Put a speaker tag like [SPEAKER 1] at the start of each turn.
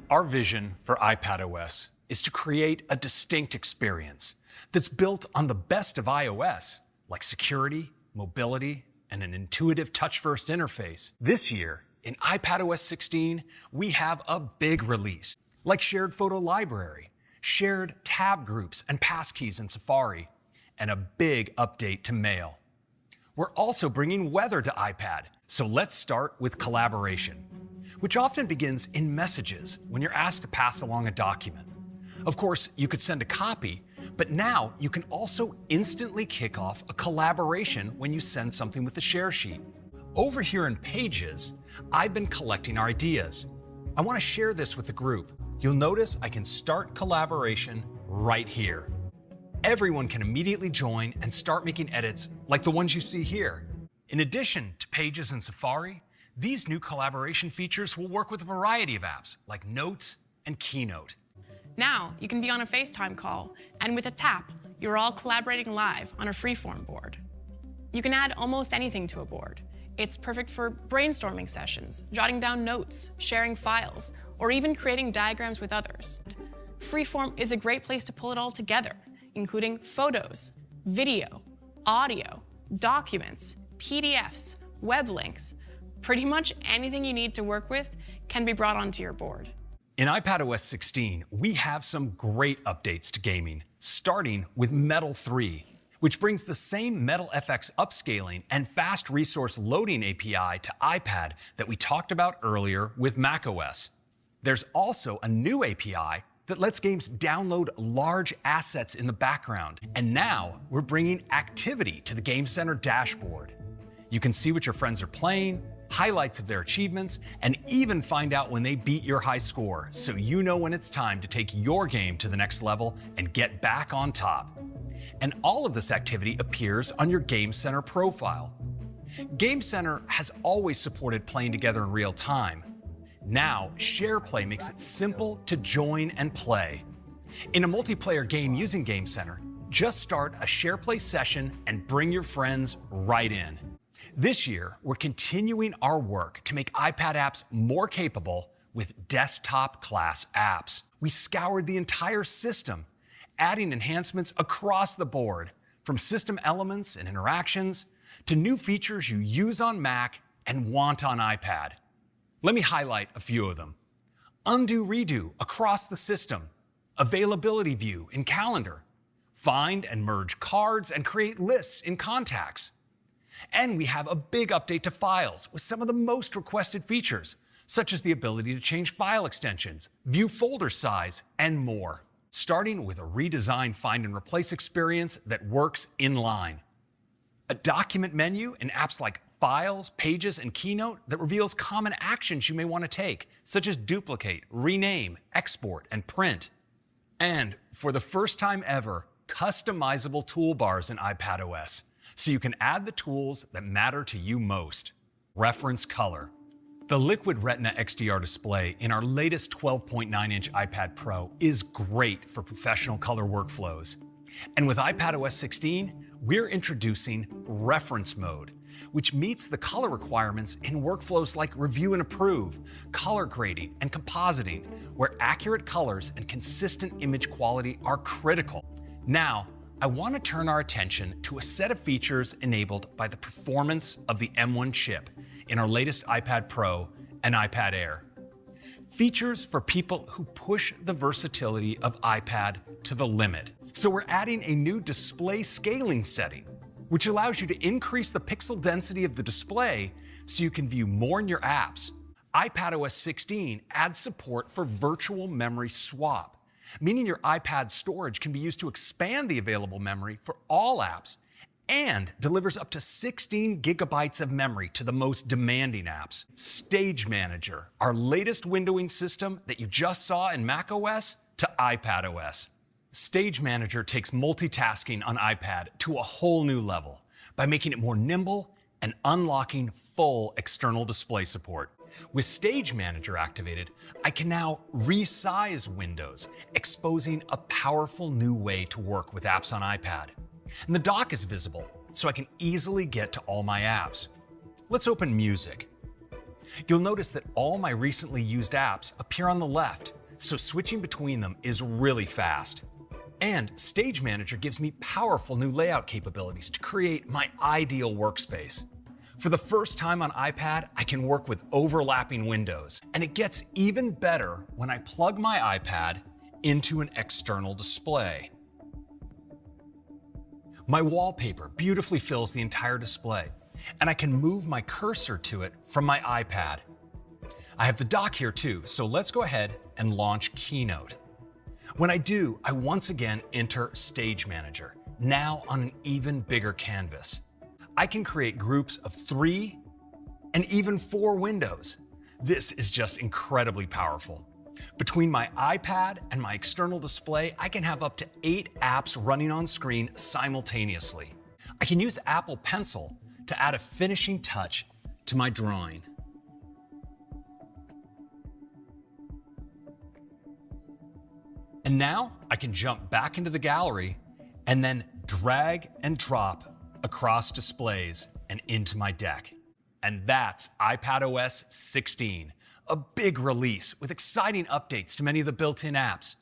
[SPEAKER 1] Our vision for iPadOS is to create a distinct experience that's built on the best of iOS, like security, mobility, and an intuitive touch-first interface. This year, in iPadOS 16, we have a big release, like shared photo library, shared tab groups and passkeys in Safari, and a big update to Mail. We're also bringing weather to iPad, so let's start with collaboration, which often begins in messages when you're asked to pass along a document. Of course, you could send a copy, but now you can also instantly kick off a collaboration when you send something with the share sheet. Over here in Pages, I've been collecting our ideas. I want to share this with the group. You'll notice I can start collaboration right here. Everyone can immediately join and start making edits like the ones you see here. In addition to Pages and Safari, these new collaboration features will work with a variety of apps like Notes and Keynote.
[SPEAKER 2] Now, you can be on a FaceTime call, and with a tap, you're all collaborating live on a freeform board. You can add almost anything to a board. It's perfect for brainstorming sessions, jotting down notes, sharing files, or even creating diagrams with others. Freeform is a great place to pull it all together, including photos, video, audio, documents, PDFs, web links. Pretty much anything you need to work with can be brought onto your board.
[SPEAKER 1] In iPadOS 16, we have some great updates to gaming, starting with Metal 3, which brings the same Metal FX upscaling and fast resource loading API to iPad that we talked about earlier with macOS. There's also a new API that lets games download large assets in the background. And now we're bringing activity to the Game Center dashboard. You can see what your friends are playing, highlights of their achievements, and even find out when they beat your high score, so you know when it's time to take your game to the next level and get back on top. And all of this activity appears on your Game Center profile. Game Center has always supported playing together in real time. Now, SharePlay makes it simple to join and play. In a multiplayer game using Game Center, just start a SharePlay session and bring your friends right in. This year, we're continuing our work to make iPad apps more capable with desktop-class apps. We scoured the entire system, adding enhancements across the board, from system elements and interactions to new features you use on Mac and want on iPad. Let me highlight a few of them. Undo Redo across the system, Availability View in Calendar, Find and merge cards and create lists in Contacts. And we have a big update to Files with some of the most requested features, such as the ability to change file extensions, view folder size, and more. Starting with a redesigned Find and Replace experience that works inline. A document menu in apps like Files, Pages, and Keynote that reveals common actions you may want to take, such as duplicate, rename, export, and print. And for the first time ever, customizable toolbars in iPadOS, so you can add the tools that matter to you most. Reference color. The Liquid Retina XDR display in our latest 12.9-inch iPad Pro is great for professional color workflows. And with iPadOS 16, we're introducing Reference Mode, which meets the color requirements in workflows like Review and Approve, color grading, and compositing, where accurate colors and consistent image quality are critical. Now, I want to turn our attention to a set of features enabled by the performance of the M1 chip in our latest iPad Pro and iPad Air. Features for people who push the versatility of iPad to the limit. So we're adding a new display scaling setting, which allows you to increase the pixel density of the display so you can view more in your apps. iPadOS 16 adds support for virtual memory swap, meaning your iPad storage can be used to expand the available memory for all apps and delivers up to 16 gigabytes of memory to the most demanding apps. Stage Manager, our latest windowing system that you just saw in macOS to iPadOS. Stage Manager takes multitasking on iPad to a whole new level by making it more nimble and unlocking full external display support. With Stage Manager activated, I can now resize windows, exposing a powerful new way to work with apps on iPad. And the dock is visible, so I can easily get to all my apps. Let's open Music. You'll notice that all my recently used apps appear on the left, so switching between them is really fast. And Stage Manager gives me powerful new layout capabilities to create my ideal workspace. For the first time on iPad, I can work with overlapping windows, and it gets even better when I plug my iPad into an external display. My wallpaper beautifully fills the entire display, and I can move my cursor to it from my iPad. I have the dock here too, so let's go ahead and launch Keynote. When I do, I once again enter Stage Manager, now on an even bigger canvas. I can create groups of 3 and even 4 windows. This is just incredibly powerful. Between my iPad and my external display, I can have up to 8 apps running on screen simultaneously. I can use Apple Pencil to add a finishing touch to my drawing. And now I can jump back into the gallery and then drag and drop across displays and into my deck. And that's iPadOS 16, a big release with exciting updates to many of the built-in apps.